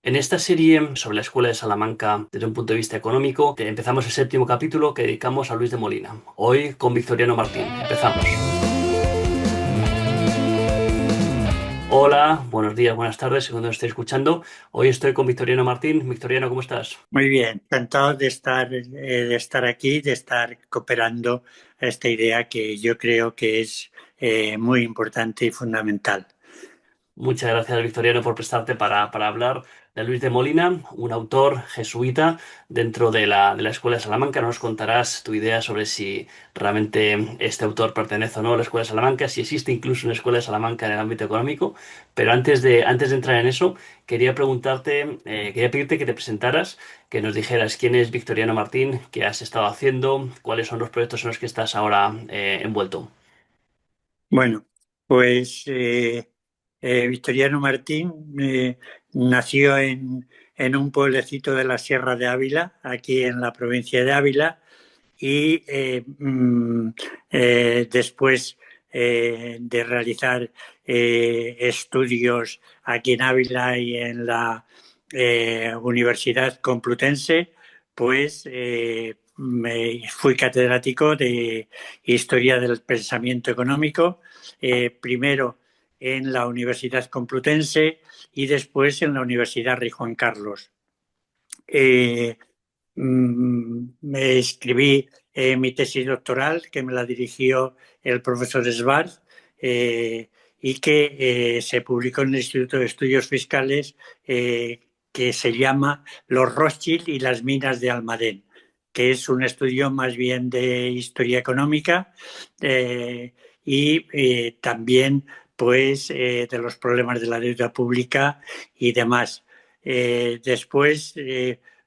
En esta serie sobre la Escuela de Salamanca desde un punto de vista económico, empezamos el séptimo capítulo que dedicamos a Luis de Molina. Hoy con Victoriano Martín. Empezamos. Hola, buenos días, buenas tardes, según nos esté escuchando. Hoy estoy con Victoriano Martín. Victoriano, ¿cómo estás? Muy bien, encantado de estar aquí, de estar cooperando a esta idea que yo creo que es muy importante y fundamental. Muchas gracias, Victoriano, por prestarte para hablar de Luis de Molina, un autor jesuita dentro de la Escuela de Salamanca. Nos contarás tu idea sobre si realmente este autor pertenece o no a la Escuela de Salamanca, si existe incluso una Escuela de Salamanca en el ámbito económico. Pero antes de entrar en eso, quería pedirte que te presentaras, que nos dijeras quién es Victoriano Martín, qué has estado haciendo, cuáles son los proyectos en los que estás ahora envuelto. Bueno, pues Victoriano Martín nació en un pueblecito de la Sierra de Ávila, aquí en la provincia de Ávila, y después de realizar estudios aquí en Ávila y en la Universidad Complutense, pues me fui catedrático de Historia del Pensamiento Económico, primero en la Universidad Complutense y después en la Universidad Rey Juan Carlos. Eh, Me escribí mi tesis doctoral, que me la dirigió el profesor Svart, y que se publicó en el Instituto de Estudios Fiscales, que se llama Los Rothschild y las minas de Almadén, que es un estudio más bien de historia económica y también pues de los problemas de la deuda pública y demás. Después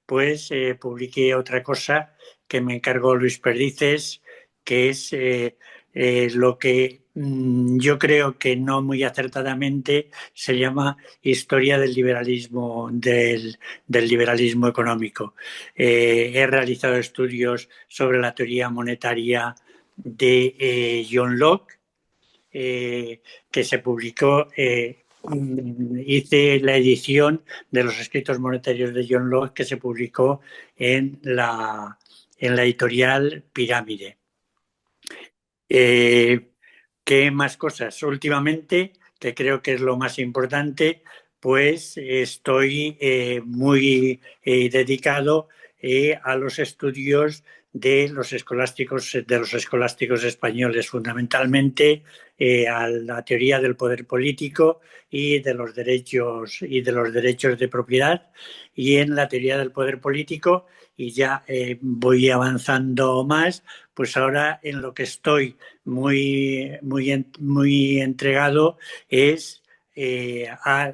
pues publiqué otra cosa que me encargó Luis Perdices, que es lo que yo creo que no muy acertadamente se llama historia del liberalismo económico. He realizado estudios sobre la teoría monetaria de John Locke, que se publicó, hice la edición de los escritos monetarios de John Locke, que se publicó en la editorial Pirámide. Eh, ¿Qué más cosas? Últimamente, que creo que es lo más importante, pues estoy muy dedicado a los estudios de los escolásticos españoles, fundamentalmente a la teoría del poder político y de los derechos de propiedad. Y en la teoría del poder político, y ya voy avanzando más, pues ahora en lo que estoy muy entregado es a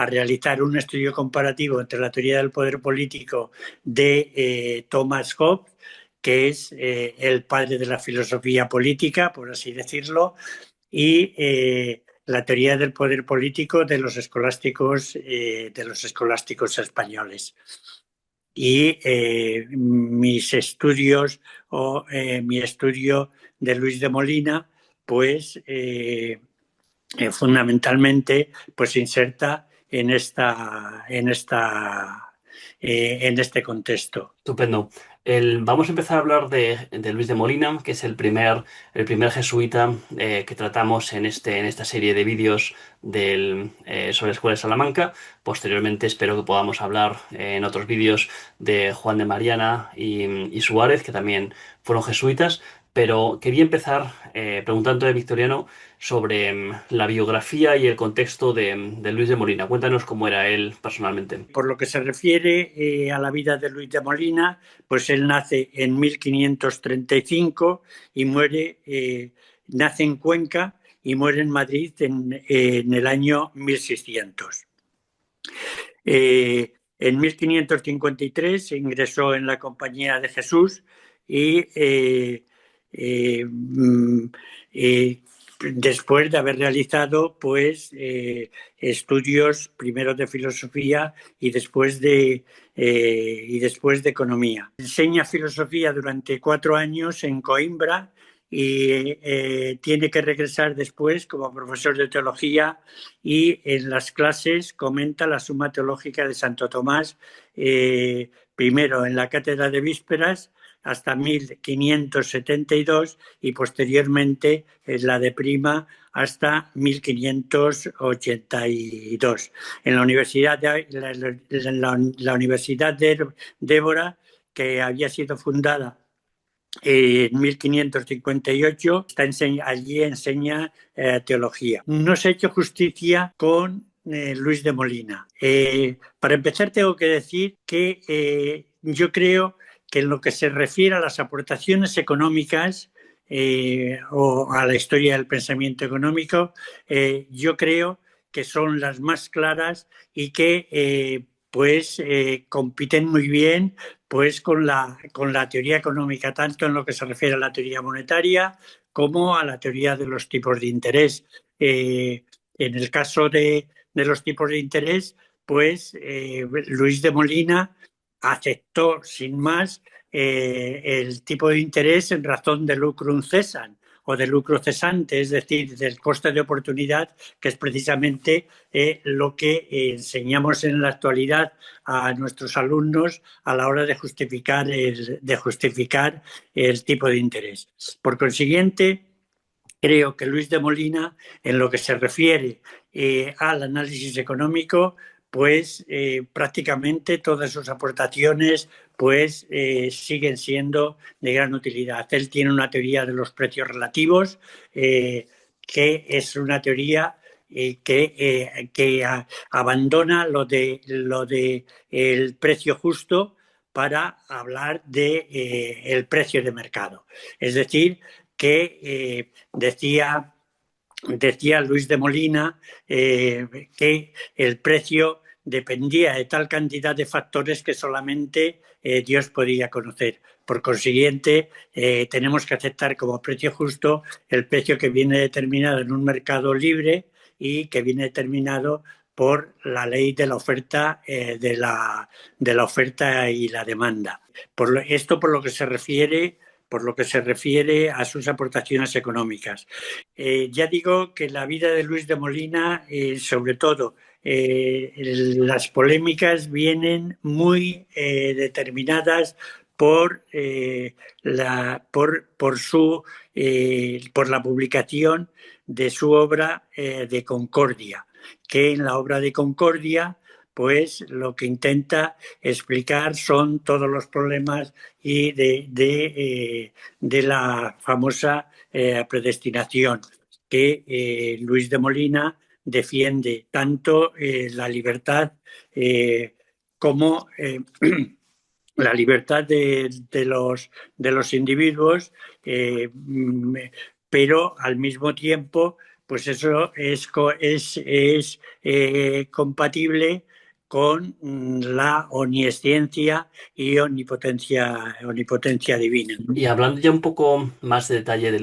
realizar un estudio comparativo entre la teoría del poder político de Thomas Hobbes, que es el padre de la filosofía política, por así decirlo, y la teoría del poder político de los escolásticos españoles. Y mis estudios o mi estudio de Luis de Molina, pues fundamentalmente pues se inserta en este contexto. Estupendo. Vamos a empezar a hablar de Luis de Molina, que es el primer jesuita que tratamos en esta serie de vídeos sobre la Escuela de Salamanca. Posteriormente espero que podamos hablar en otros vídeos de Juan de Mariana y Suárez, que también fueron jesuitas. Pero quería empezar preguntando a Victoriano sobre la biografía y el contexto de Luis de Molina. Cuéntanos cómo era él personalmente. Por lo que se refiere a la vida de Luis de Molina, pues él nace en 1535 y nace en Cuenca y muere en Madrid en el año 1600. En 1553 ingresó en la Compañía de Jesús y eh, mm, eh, después de haber realizado pues estudios primero de filosofía y después de economía. Enseña filosofía durante 4 años en Coimbra y tiene que regresar después como profesor de teología y en las clases comenta la Suma Teológica de Santo Tomás, primero en la cátedra de vísperas hasta 1572 y posteriormente en la de prima hasta 1582. En la Universidad la Universidad de Débora, que había sido fundada en 1558, allí enseña teología. No se ha hecho justicia con Luis de Molina. Para empezar, tengo que decir que yo creo que en lo que se refiere a las aportaciones económicas o a la historia del pensamiento económico, yo creo que son las más claras y que compiten muy bien pues con la teoría económica, tanto en lo que se refiere a la teoría monetaria como a la teoría de los tipos de interés. En el caso de los tipos de interés, pues Luis de Molina aceptó sin más el tipo de interés en razón de lucrum cessans o de lucro cesante, es decir, del coste de oportunidad, que es precisamente lo que enseñamos en la actualidad a nuestros alumnos a la hora de justificar el tipo de interés. Por consiguiente, creo que Luis de Molina, en lo que se refiere al análisis económico, pues prácticamente todas sus aportaciones pues siguen siendo de gran utilidad. Él tiene una teoría de los precios relativos, que es una teoría que abandona lo de el precio justo para hablar de el precio de mercado. Es decir, que decía Luis de Molina que el precio dependía de tal cantidad de factores que solamente Dios podía conocer. Por consiguiente, tenemos que aceptar como precio justo el precio que viene determinado en un mercado libre y que viene determinado por la ley de la oferta, de la oferta y la demanda. Esto por lo que se refiere a sus aportaciones económicas. Ya digo que la vida de Luis de Molina, sobre todo, las polémicas vienen muy determinadas por la publicación de su obra de Concordia, que en la obra de Concordia pues lo que intenta explicar son todos los problemas y de la famosa predestinación, que Luis de Molina defiende tanto la libertad como la libertad de los individuos, pero al mismo tiempo, pues eso es compatible con la omnisciencia y omnipotencia divina. Y hablando ya un poco más de detalle de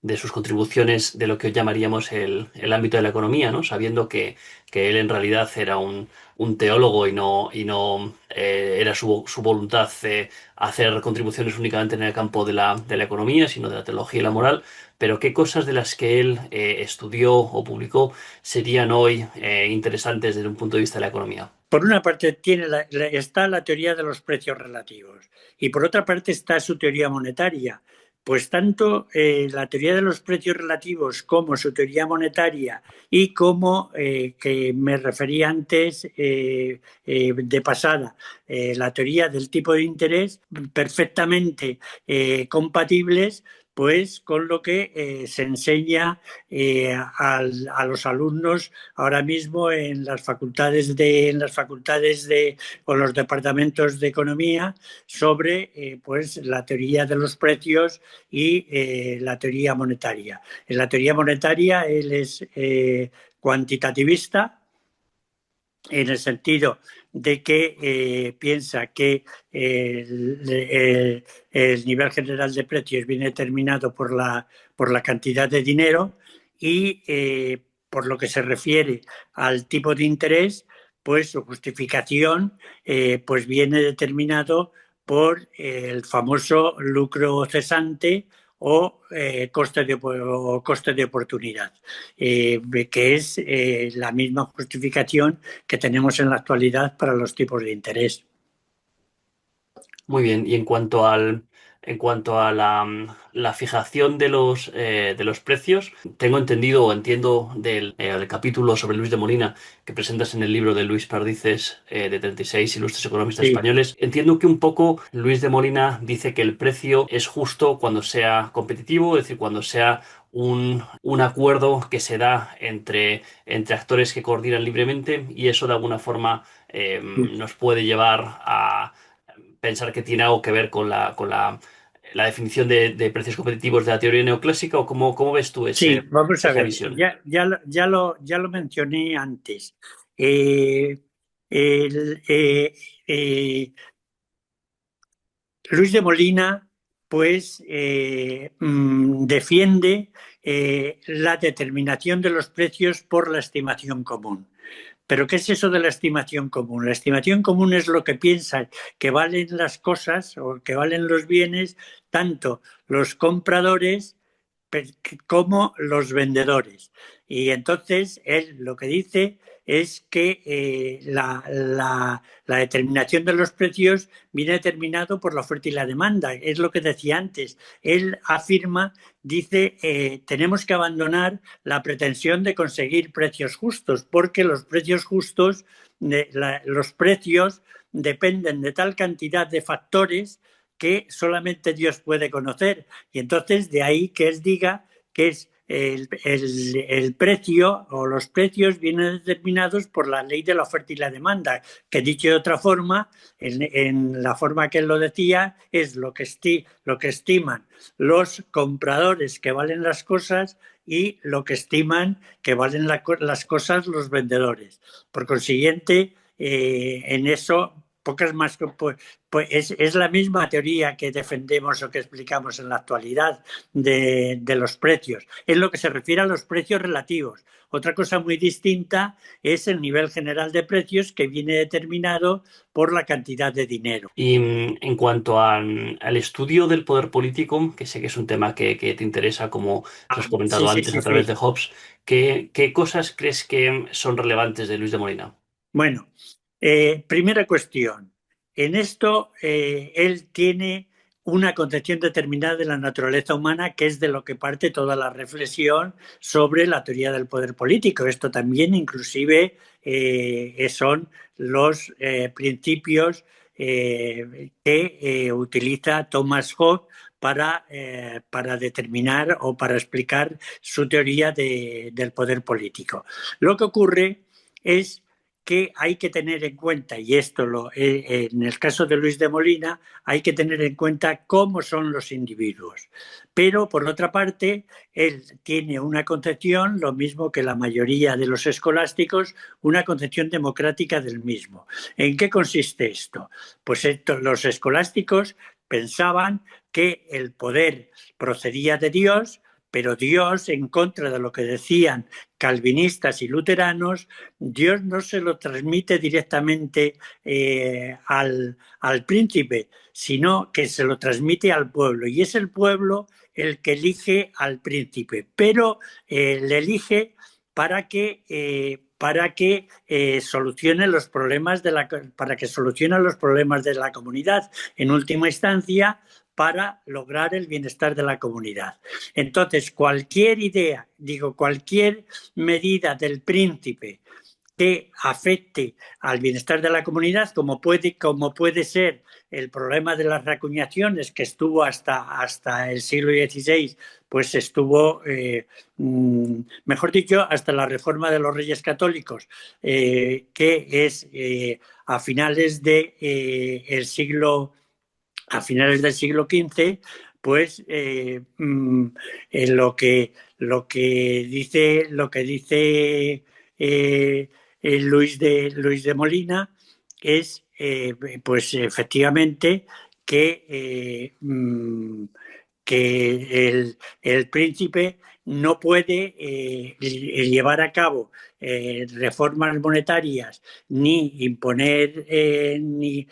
de sus contribuciones de lo que hoy llamaríamos el ámbito de la economía, ¿no? Sabiendo que él en realidad era un teólogo y no era su voluntad hacer contribuciones únicamente en el campo de la economía, sino de la teología y la moral. Pero ¿qué cosas de las que él estudió o publicó serían hoy interesantes desde un punto de vista de la economía? Por una parte está la teoría de los precios relativos y por otra parte está su teoría monetaria. Pues tanto la teoría de los precios relativos como su teoría monetaria y como que me refería antes de pasada, la teoría del tipo de interés, perfectamente compatibles pues con lo que se enseña a los alumnos ahora mismo en las facultades o los departamentos de economía sobre pues la teoría de los precios y la teoría monetaria. En la teoría monetaria él es cuantitativista, en el sentido de que piensa que el nivel general de precios viene determinado por la cantidad de dinero y por lo que se refiere al tipo de interés, pues su justificación pues viene determinado por el famoso lucro cesante o coste de oportunidad, que es la misma justificación que tenemos en la actualidad para los tipos de interés. Muy bien, y en cuanto a la fijación de los precios, tengo entendido o entiendo del capítulo sobre Luis de Molina que presentas en el libro de Luis Perdices, de 36 ilustres economistas Sí, españoles, entiendo que un poco Luis de Molina dice que el precio es justo cuando sea competitivo, es decir, cuando sea un acuerdo que se da entre actores que coordinan libremente y eso de alguna forma nos puede llevar a pensar que tiene algo que ver con la definición de precios competitivos de la teoría neoclásica o cómo ves tú sí, vamos a esa ver, visión. ya lo mencioné antes. Eh, el, Luis de Molina, pues, defiende la determinación de los precios por la estimación común. ¿Pero qué es eso de la estimación común? La estimación común es lo que piensan que valen las cosas o que valen los bienes, tanto los compradores como los vendedores. Y entonces él lo que dice es que la determinación de los precios viene determinado por la oferta y la demanda. Es lo que decía antes. Él afirma, dice, tenemos que abandonar la pretensión de conseguir precios justos, porque los precios justos, los precios dependen de tal cantidad de factores que solamente Dios puede conocer. Y entonces de ahí que él diga que es el precio o los precios vienen determinados por la ley de la oferta y la demanda, que dicho de otra forma, en la forma que él lo decía, es lo que estiman los compradores que valen las cosas y lo que estiman que valen las cosas los vendedores. Por consiguiente, en eso pocas más pues es la misma teoría que defendemos o que explicamos en la actualidad de los precios. Es lo que se refiere a los precios relativos. Otra cosa muy distinta es el nivel general de precios que viene determinado por la cantidad de dinero. Y en cuanto al estudio del poder político, que sé que es un tema que te interesa, como nos has Sí, comentado sí, antes sí, a través de sí. Hobbes, ¿qué cosas crees que son relevantes de Luis de Molina? Bueno, primera cuestión. En esto él tiene una concepción determinada de la naturaleza humana, que es de lo que parte toda la reflexión sobre la teoría del poder político. Esto también inclusive son los principios que utiliza Thomas Hobbes para determinar o para explicar su teoría del poder político. Lo que ocurre es que hay que tener en cuenta, y en el caso de Luis de Molina, hay que tener en cuenta cómo son los individuos. Pero, por otra parte, él tiene una concepción, lo mismo que la mayoría de los escolásticos, una concepción democrática del mismo. ¿En qué consiste esto? Pues los escolásticos pensaban que el poder procedía de Dios, pero Dios, en contra de lo que decían calvinistas y luteranos, Dios no se lo transmite directamente al príncipe, sino que se lo transmite al pueblo. Y es el pueblo el que elige al príncipe, pero le elige para que solucione los problemas para que solucione los problemas de la comunidad. En última instancia, para lograr el bienestar de la comunidad. Entonces, cualquier idea, digo, cualquier medida del príncipe que afecte al bienestar de la comunidad, como puede ser el problema de las reacuñaciones, que estuvo hasta el siglo XVI, pues estuvo, mejor dicho, hasta la reforma de los Reyes Católicos, que es a finales a finales del siglo XV, pues lo que dice Luis de Molina es, pues efectivamente, que, que el príncipe no puede llevar a cabo reformas monetarias ni imponer ni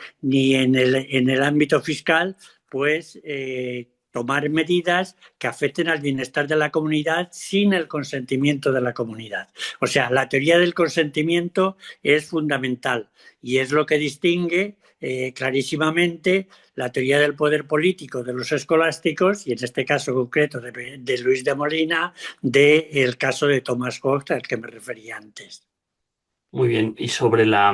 en el ámbito fiscal, pues tomar medidas que afecten al bienestar de la comunidad sin el consentimiento de la comunidad. O sea, la teoría del consentimiento es fundamental y es lo que distingue clarísimamente la teoría del poder político de los escolásticos, y en este caso concreto de Luis de Molina, del caso de Thomas Hobbes al que me refería antes. Muy bien. Y sobre la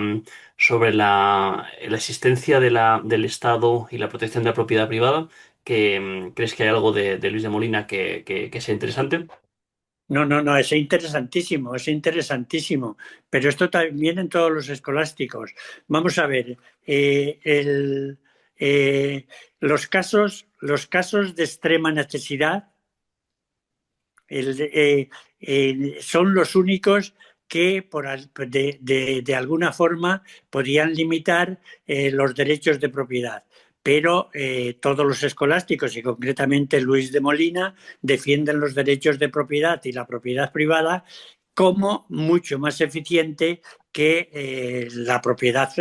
existencia del Estado y la protección de la propiedad privada, ¿crees que hay algo de Luis de Molina que sea interesante? No, no, no, es interesantísimo, pero esto también en todos los escolásticos. Vamos a ver, eh, los casos de extrema necesidad el, son los únicos que de alguna forma podían limitar los derechos de propiedad. Pero todos los escolásticos, y concretamente Luis de Molina, defienden los derechos de propiedad y la propiedad privada como mucho más eficiente que la propiedad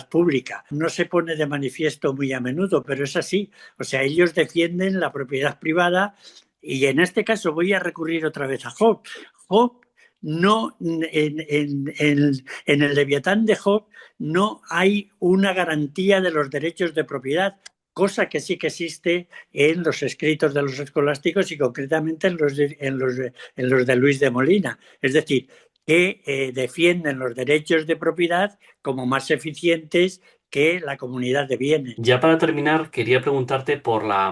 pública. No se pone de manifiesto muy a menudo, pero es así. O sea, ellos defienden la propiedad privada y en este caso voy a recurrir otra vez a Job. Job no, en el Leviatán de Job no hay una garantía de los derechos de propiedad, cosa que sí que existe en los escritos de los escolásticos y concretamente en los de Luis de Molina. Es decir, que defienden los derechos de propiedad como más eficientes que la comunidad de bienes. Ya para terminar, quería preguntarte por la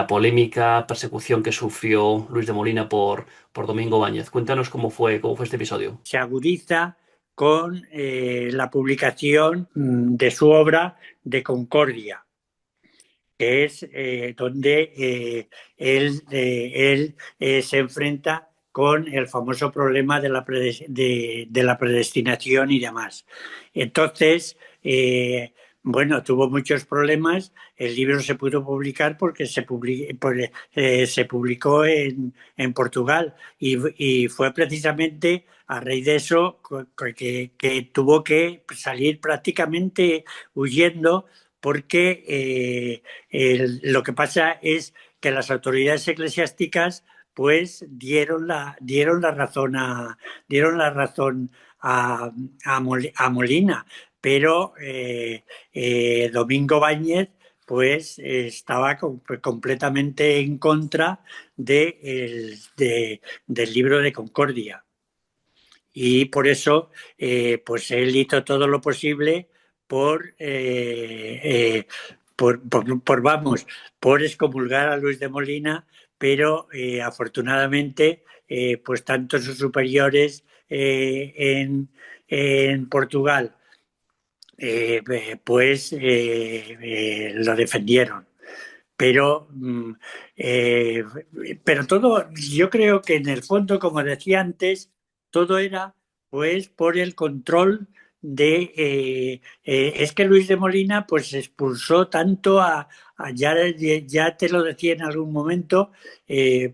polémica persecución que sufrió Luis de Molina por Domingo Báñez. Cuéntanos cómo fue este episodio. Se agudiza con la publicación de su obra de Concordia, que es donde él se enfrenta con el famoso problema de la predestinación y demás. Entonces, bueno, tuvo muchos problemas. El libro se pudo publicar porque se publicó en Portugal y fue precisamente a raíz de eso que tuvo que salir prácticamente huyendo porque lo que pasa es que las autoridades eclesiásticas pues dieron la razón a Molina, pero Domingo Báñez pues estaba completamente en contra del libro de Concordia y por eso pues él hizo todo lo posible por, vamos, por excomulgar a Luis de Molina, pero afortunadamente pues tanto sus superiores en Portugal pues lo defendieron. Pero, eh, pero todo, yo creo que en el fondo, como decía antes, todo era pues por el control es que Luis de Molina pues expulsó tanto ya te lo decía en algún momento,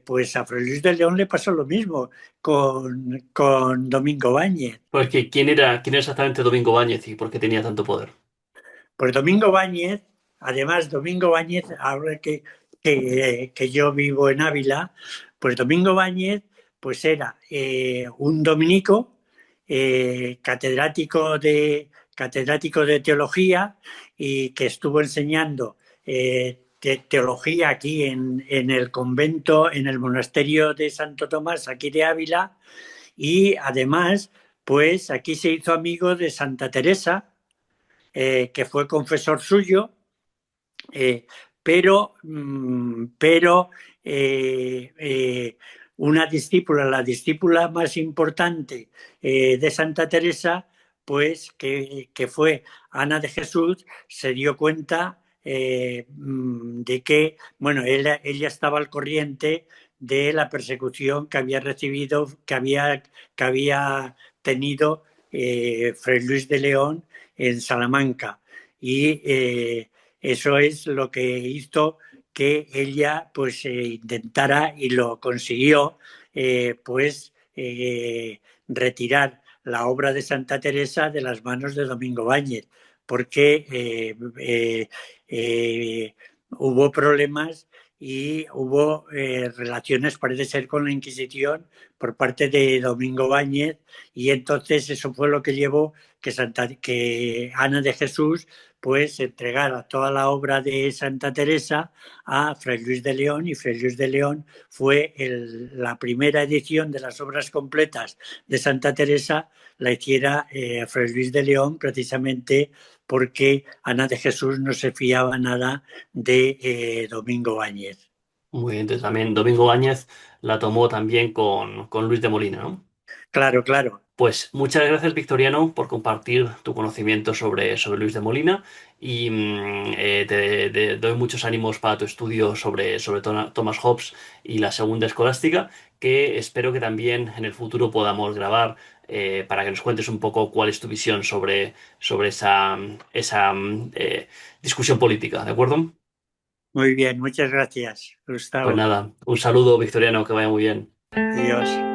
pues a Fray Luis de León le pasó lo mismo con Domingo Báñez. Pues que, quién era exactamente Domingo Báñez y por qué tenía tanto poder? Pues Domingo Báñez, además Domingo Báñez, ahora que yo vivo en Ávila, pues Domingo Báñez pues era un dominico, catedrático de teología y que estuvo enseñando teología aquí en el convento, en el monasterio de Santo Tomás, aquí de Ávila, y además pues aquí se hizo amigo de Santa Teresa, que fue confesor suyo, eh, pero una discípula, la discípula más importante de Santa Teresa, pues que fue Ana de Jesús, se dio cuenta de que, bueno, ella estaba al corriente de la persecución que había recibido, que había tenido Fray Luis de León en Salamanca. Y eso es lo que hizo que ella pues intentara y lo consiguió pues retirar la obra de Santa Teresa de las manos de Domingo Báñez, porque hubo problemas y hubo relaciones, parece ser, con la Inquisición por parte de Domingo Báñez, y entonces eso fue lo que llevó que Ana de Jesús pues entregara toda la obra de Santa Teresa a Fray Luis de León, y Fray Luis de León fue la primera edición de las obras completas de Santa Teresa, la hiciera Fray Luis de León, precisamente porque Ana de Jesús no se fiaba nada de Domingo Báñez. Muy bien, entonces también Domingo Báñez la tomó también con Luis de Molina, ¿no? Claro, claro. Pues muchas gracias, Victoriano, por compartir tu conocimiento sobre Luis de Molina y te doy muchos ánimos para tu estudio sobre Thomas Hobbes y la segunda escolástica, que espero que también en el futuro podamos grabar para que nos cuentes un poco cuál es tu visión sobre esa discusión política, ¿de acuerdo? Muy bien, muchas gracias, Pues Gustavo. nada, un saludo, Victoriano, que vaya muy bien. Adiós.